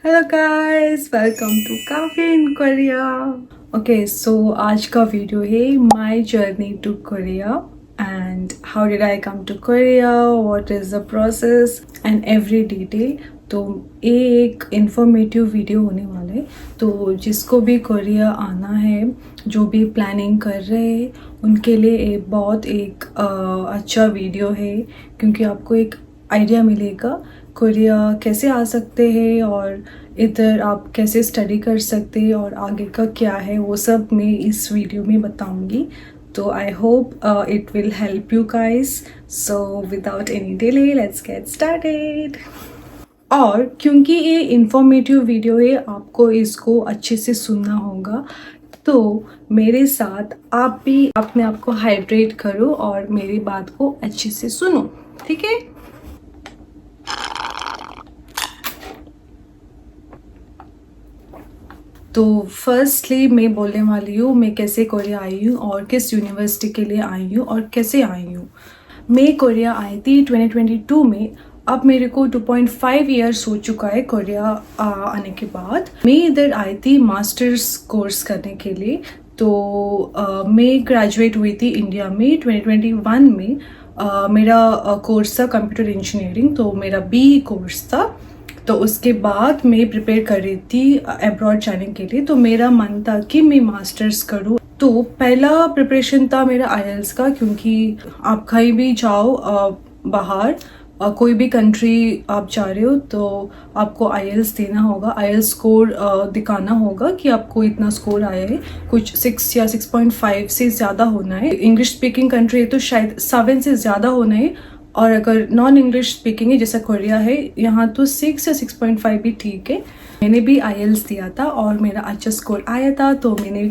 Hello guys, welcome to cafe in Korea. Okay, so आज का video है my journey to Korea and how did I come to Korea, what is the process and every detail. तो ये एक informative video होने वाला है। तो जिसको भी कोरिया आना है, जो भी प्लानिंग कर रहे हैं, उनके लिए ये बहुत एक अच्छा वीडियो है, क्योंकि आपको एक आइडिया मिलेगा कोरिया कैसे आ सकते हैं और इधर आप कैसे स्टडी कर सकते हैं और आगे का क्या है, वो सब मैं इस वीडियो में बताऊंगी। तो I hope it will help you guys. So without any delay let's get started. और क्योंकि ये इंफॉर्मेटिव वीडियो है, आपको इसको अच्छे से सुनना होगा। तो मेरे साथ आप भी अपने आप को हाइड्रेट करो और मेरी बात को अच्छे से सुनो, ठीक है? तो फर्स्टली मैं बोलने वाली हूँ मैं कैसे कोरिया आई हूँ और किस यूनिवर्सिटी के लिए आई हूँ और कैसे आई हूँ। मैं कोरिया आई थी 2022 में। अब मेरे को 2.5 ईयर्स हो चुका है कोरिया आने के बाद। मैं इधर आई थी मास्टर्स कोर्स करने के लिए। तो मैं ग्रेजुएट हुई थी इंडिया में 2021 में। मेरा कोर्स था कंप्यूटर इंजीनियरिंग, तो मेरा बी कोर्स था। तो उसके बाद मैं प्रिपेयर कर रही थी अब्रॉड जाने के लिए। तो मेरा मन था कि मैं मास्टर्स करूँ। तो पहला प्रिपरेशन था मेरा आईएलटीएस का, क्योंकि आप कहीं भी जाओ बाहर, कोई भी कंट्री आप जा रहे हो तो आपको आईएलटीएस देना होगा। आईएलटीएस स्कोर दिखाना होगा कि आपको इतना स्कोर आया है। कुछ 6 या 6.5 से ज़्यादा होना है। इंग्लिश स्पीकिंग कंट्री है तो शायद 7 से ज़्यादा होना है। और अगर नॉन इंग्लिश स्पीकिंग है जैसा कोरिया है, यहाँ तो 6 या 6.5 भी ठीक है। मैंने भी आईएलटीएस दिया था और मेरा अच्छा स्कोर आया था। तो मैंने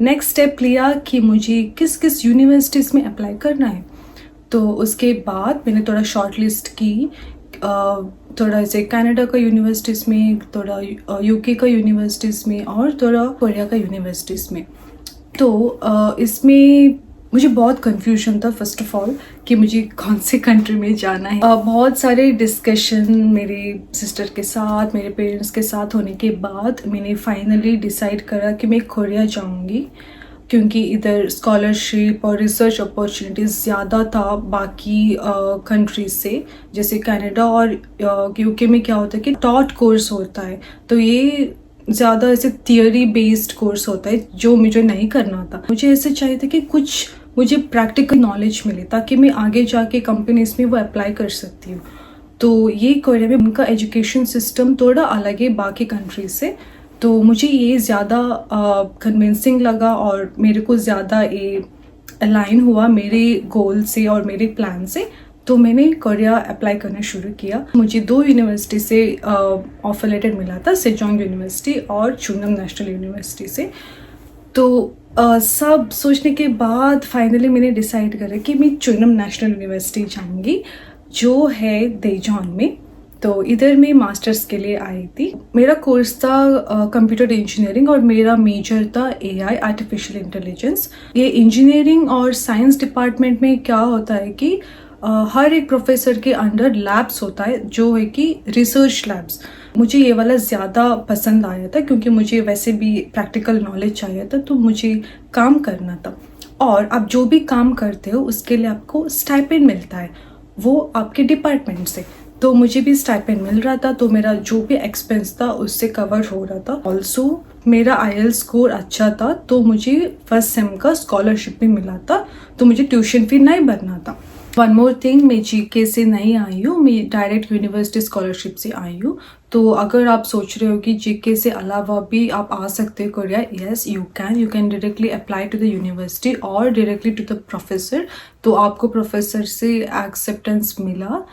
नेक्स्ट स्टेप लिया कि मुझे किस किस यूनिवर्सिटीज़ में अप्लाई करना है। तो उसके बाद मैंने थोड़ा शॉर्ट लिस्ट की, थोड़ा ऐसे कनाडा का यूनिवर्सिटीज़ में, थोड़ा यूके का यूनिवर्सिटीज़ में और थोड़ा कोरिया का यूनिवर्सिटीज़ में। तो इसमें मुझे बहुत कंफ्यूजन था फर्स्ट ऑफ ऑल कि मुझे कौन से कंट्री में जाना है। बहुत सारे डिस्कशन मेरे सिस्टर के साथ, मेरे पेरेंट्स के साथ होने के बाद मैंने फाइनली डिसाइड करा कि मैं कोरिया जाऊंगी, क्योंकि इधर स्कॉलरशिप और रिसर्च अपॉर्चुनिटीज़ ज़्यादा था बाकी कंट्रीज से। जैसे कनाडा और यूके में क्या होता है कि टॉट कोर्स होता है, तो ये ज़्यादा ऐसे थियोरी बेस्ड कोर्स होता है, जो मुझे नहीं करना था। मुझे ऐसे चाहिए था कि कुछ मुझे प्रैक्टिकल नॉलेज मिले ताकि मैं आगे जाके कंपनीज में वो अप्लाई कर सकती हूँ। तो ये कोरिया में उनका एजुकेशन सिस्टम थोड़ा अलग है बाकी कंट्रीज से। तो मुझे ये ज़्यादा कन्विंसिंग लगा और मेरे को ज़्यादा ये अलाइन हुआ मेरे गोल से और मेरे प्लान से। तो मैंने कोरिया अप्लाई करना शुरू किया। मुझे 2 यूनिवर्सिटी से ऑफर लेटर मिला था, सेजोंग यूनिवर्सिटी और चुनम नेशनल यूनिवर्सिटी से। तो सब सोचने के बाद फाइनली मैंने डिसाइड करा कि मैं चुनम नेशनल यूनिवर्सिटी जाऊंगी, जो है देजॉन में। तो इधर मैं मास्टर्स के लिए आई थी। मेरा कोर्स था कंप्यूटर इंजीनियरिंग और मेरा मेजर था एआई, आर्टिफिशियल इंटेलिजेंस। ये इंजीनियरिंग और साइंस डिपार्टमेंट में क्या होता है कि हर एक प्रोफेसर के अंडर लैब्स होता है, जो है कि रिसर्च लैब्स। मुझे ये वाला ज़्यादा पसंद आया था क्योंकि मुझे वैसे भी प्रैक्टिकल नॉलेज चाहिए था, तो मुझे काम करना था। और आप जो भी काम करते हो उसके लिए आपको स्टाइपेंड मिलता है, वो आपके डिपार्टमेंट से। तो मुझे भी स्टाइपेंड मिल रहा था, तो मेरा जो भी एक्सपेंस था उससे कवर हो रहा था। ऑल्सो मेरा आईएलटीएस स्कोर अच्छा था, तो मुझे फर्स्ट सेम का स्कॉलरशिप भी मिला था, तो मुझे ट्यूशन फी नहीं भरना था। वन मोर थिंग, मैं जीके से नहीं आई हूँ, मैं डायरेक्ट यूनिवर्सिटी स्कॉलरशिप से आई हूँ। तो अगर आप सोच रहे हो कि जीके से अलावा भी आप आ सकते हो Korea, yes you can directly apply to the university और डायरेक्टली टू द प्रोफेसर। तो आपको प्रोफेसर से एक्सेप्टेंस मिला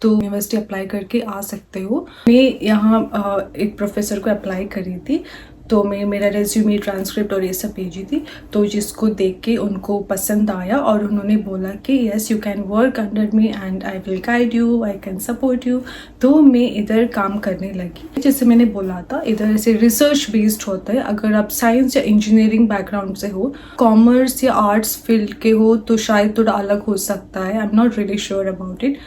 तो यूनिवर्सिटी अप्लाई करके आ सकते हो। मैं यहाँ एक प्रोफेसर को अप्लाई करी थी, तो मैं मेरा रेज्यूमे, ट्रांसक्रिप्ट और ये सब भेजी थी। तो जिसको देख के उनको पसंद आया और उन्होंने बोला कि yes you can work under me and I will guide you, I can support you. तो मैं इधर काम करने लगी। जैसे मैंने बोला था, इधर ऐसे रिसर्च बेस्ड होता है। अगर आप साइंस या इंजीनियरिंग बैकग्राउंड से हो, कॉमर्स या आर्ट्स फील्ड के हो तो शायद थोड़ा अलग हो सकता है। I am not really sure about it.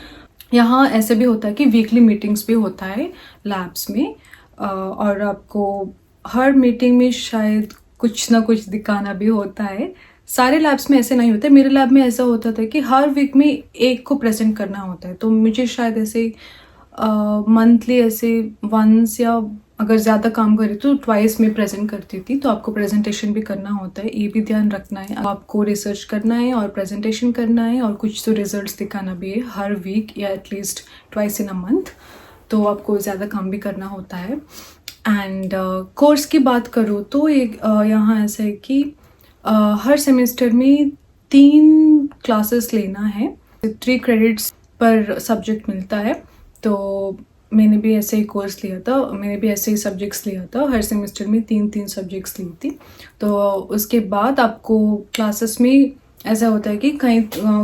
यहाँ ऐसे भी होता है कि वीकली मीटिंग्स भी होता है लैब्स में। और आपको हर मीटिंग में शायद कुछ ना कुछ दिखाना भी होता है। सारे लैब्स में ऐसे नहीं होता है, मेरे लैब में ऐसा होता था कि हर वीक में एक को प्रेजेंट करना होता है। तो मुझे शायद ऐसे मंथली ऐसे वंस या अगर ज़्यादा काम करे तो ट्वाइस में प्रेजेंट करती थी। तो आपको प्रेजेंटेशन भी करना होता है, ये भी ध्यान रखना है। आपको रिसर्च करना है और प्रेजेंटेशन करना है और कुछ तो रिजल्ट्स दिखाना भी है हर वीक या at least twice in a month. तो आपको ज़्यादा काम भी करना होता है। एंड कोर्स की बात करूँ तो एक यहाँ ऐसा है कि हर सेमेस्टर में 3 क्लासेस लेना है, 3 क्रेडिट्स पर सब्जेक्ट मिलता है। तो मैंने भी ऐसे ही कोर्स लिया था, मैंने भी ऐसे ही सब्जेक्ट्स लिया था, हर सेमेस्टर में 3 सब्जेक्ट्स ली थी। तो उसके बाद आपको क्लासेस में ऐसा होता है कि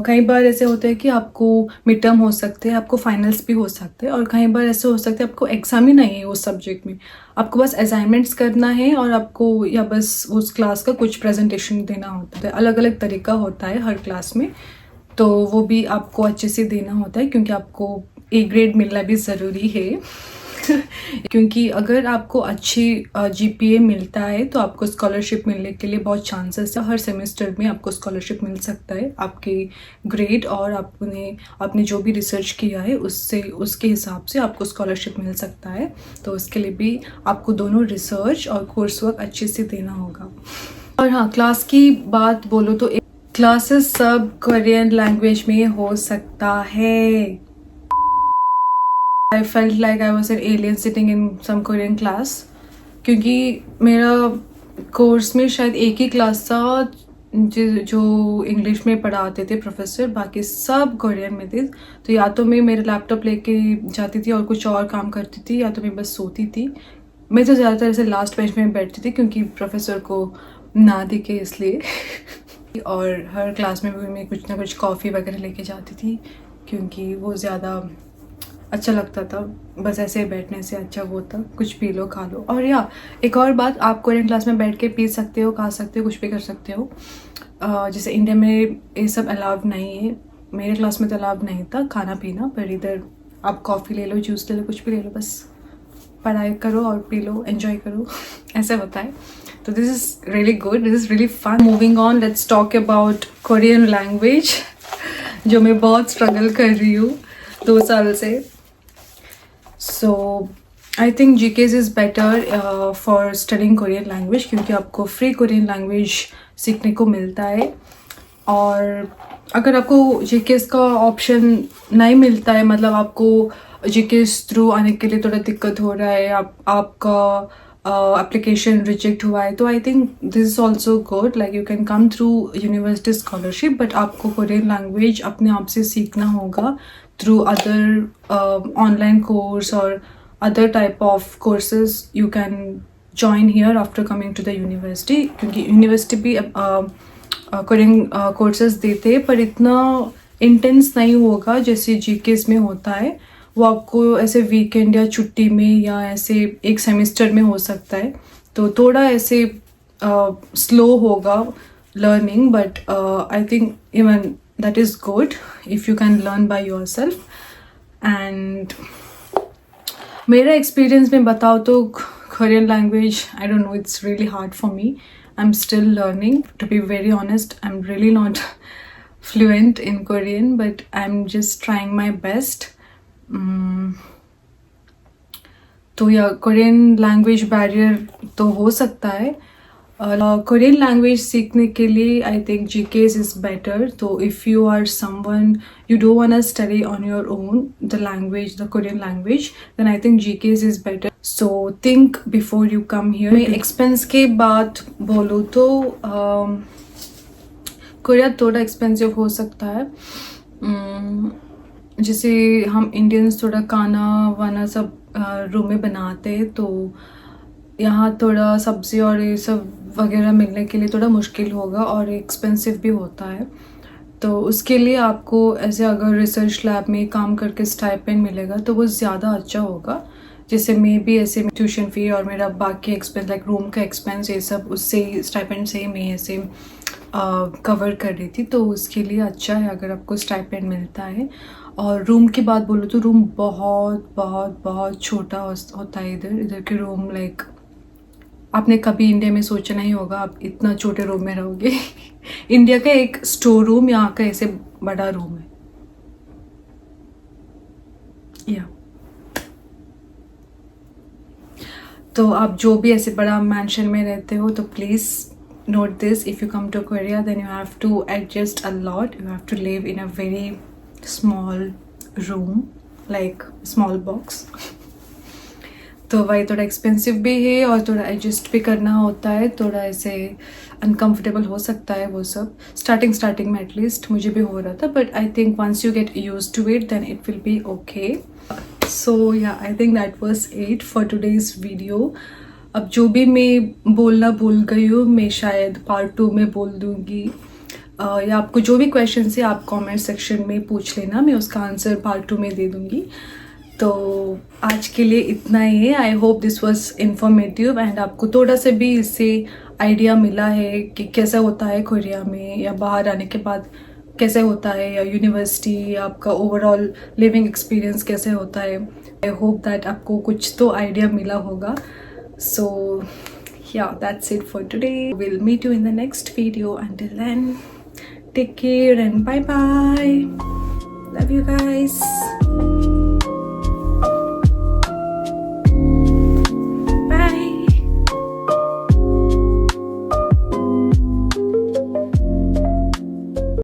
कई बार ऐसे होता है कि आपको मिड टर्म हो सकते हैं, आपको फाइनल्स भी हो सकते हैं, और कई बार ऐसे हो सकते हैं आपको एग्जाम ही नहीं है उस सब्जेक्ट में, आपको बस असाइनमेंट्स करना है और आपको या बस उस क्लास का कुछ प्रेजेंटेशन देना होता है। अलग अलग तरीका होता है हर क्लास में, तो वो भी आपको अच्छे से देना होता है क्योंकि आपको ए ग्रेड मिलना भी ज़रूरी है। क्योंकि अगर आपको अच्छी जीपीए मिलता है तो आपको स्कॉलरशिप मिलने के लिए बहुत चांसेस है। हर सेमेस्टर में आपको स्कॉलरशिप मिल सकता है आपके ग्रेड और आपने जो भी रिसर्च किया है उसके हिसाब से आपको स्कॉलरशिप मिल सकता है। तो उसके लिए भी आपको दोनों रिसर्च और कोर्स वर्क अच्छे से देना होगा। और हाँ, क्लास की बात बोलो तो क्लासेस सब कोरियन लैंग्वेज में हो सकता है। I felt like I was an alien sitting in some Korean class, क्योंकि मेरा कोर्स में शायद एक ही क्लास था जो इंग्लिश में पढ़ाते थे प्रोफेसर, बाकी सब कोरियन में थे। तो या तो मैं मेरा लैपटॉप लेके जाती थी और कुछ और काम करती थी, या तो मैं बस सोती थी। मैं तो ज़्यादातर ऐसे लास्ट बेंच में बैठती थी क्योंकि प्रोफेसर को ना दिखे इसलिए। और हर क्लास में भी मैं कुछ ना कुछ कॉफ़ी वगैरह लेके जाती थी क्योंकि वो ज़्यादा अच्छा लगता था, बस ऐसे बैठने से अच्छा वो था, कुछ पी लो खा लो। और या एक और बात, आप कोरियन क्लास में बैठ के पी सकते हो, खा सकते हो, कुछ भी कर सकते हो। जैसे इंडिया में ये सब अलाउड नहीं है, मेरे क्लास में तो अलाउड नहीं था खाना पीना, पर इधर आप कॉफ़ी ले लो, जूस ले लो, कुछ भी ले लो, बस पढ़ाई करो और पी लो, एंजॉय करो। ऐसा होता है। तो this is really good, this is really fun. Moving on, let's talk about Korean language, जो मैं बहुत स्ट्रगल कर रही हूँ 2 साल से। So I think GKs is better for studying Korean language क्योंकि आपको फ्री कोरियन लैंग्वेज सीखने को मिलता है। और अगर आपको GKs का ऑप्शन नहीं मिलता है, मतलब आपको GKs थ्रू आने के लिए थोड़ा दिक्कत हो रहा है, आपका एप्लीकेशन रिजेक्ट हुआ है, तो I think this is also good, like you can come through university scholarship, but आपको कोरियन लैंग्वेज अपने आप से सीखना होगा through other online course or other type of courses you can join here after coming to the university, क्योंकि university भी Korean courses देते हैं, पर इतना इंटेंस नहीं होगा जैसे जीकेस में होता है। वो आपको ऐसे वीकेंड या छुट्टी में या ऐसे एक सेमेस्टर में हो सकता है, तो थोड़ा ऐसे स्लो होगा learning, but I think even that is good if you can learn by yourself. And मेरा एक्सपीरियंस में बताओ तो Korean language, I don't know, it's really hard for me. I'm still learning, to be very honest. I'm really not fluent in Korean, but I'm just trying my best. तो या Korean language barrier तो हो सकता है। Korean language सीखने के लिए I think GKS is better. तो if you are someone you don't want to study on your own the language, the Korean language, then I think GKS is better. So think before you come here. मैं expense के बात बोलूँ तो Korea थोड़ा expensive हो सकता है। जैसे हम इंडियंस थोड़ा खाना वाना सब रूम में बनाते हैं, तो यहाँ थोड़ा सब्ज़ी और ये सब वगैरह मिलने के लिए थोड़ा मुश्किल होगा और एक्सपेंसिव भी होता है। तो उसके लिए आपको ऐसे अगर रिसर्च लैब में काम करके स्टाइपेंड मिलेगा तो वो ज़्यादा अच्छा होगा। जैसे मैं भी ऐसे ट्यूशन फ़ी और मेरा बाकी एक्सपेंस लाइक रूम का एक्सपेंस ये सब उससे स्टाइपेंड से ही मैं ऐसे कवर कर रही थी, तो उसके लिए अच्छा है अगर आपको स्टाइपेंड मिलता है। और रूम की बात बोलूँ तो रूम बहुत बहुत बहुत छोटा होता है इधर के रूम। लाइक आपने कभी इंडिया में सोचा नहीं होगा आप इतना छोटे रूम में रहोगे। इंडिया का एक स्टोर रूम, यहाँ का ऐसे बड़ा रूम है। या तो आप जो भी ऐसे बड़ा मैंशन में रहते हो तो please note this: if you come to Korea, then you have to adjust a lot. You have to live in a very small room, like small box. तो वही थोड़ा एक्सपेंसिव भी है और थोड़ा एडजस्ट भी करना होता है, थोड़ा ऐसे अनकंफर्टेबल हो सकता है वो सब स्टार्टिंग में। एटलीस्ट मुझे भी हो रहा था, but I think once you get used to it then it will be okay. So yeah I think that was it for today's video. अब जो भी मैं बोलना भूल गई हूँ मैं शायद पार्ट 2 में बोल दूँगी, या आपको जो भी क्वेश्चन है आप कमेंट सेक्शन में पूछ लेना, मैं उसका आंसर पार्ट 2 में दे दूँगी। तो आज के लिए इतना ही है। I hope this was informative and आपको थोड़ा सा भी इससे आइडिया मिला है कि कैसा होता है कोरिया में, या बाहर आने के बाद कैसे होता है, या यूनिवर्सिटी, या आपका ओवरऑल लिविंग एक्सपीरियंस कैसे होता है। आई होप दैट आपको कुछ तो आइडिया मिला होगा। So yeah, that's it for today. We'll meet you in the next video. Until then, take care and bye bye. Love you guys.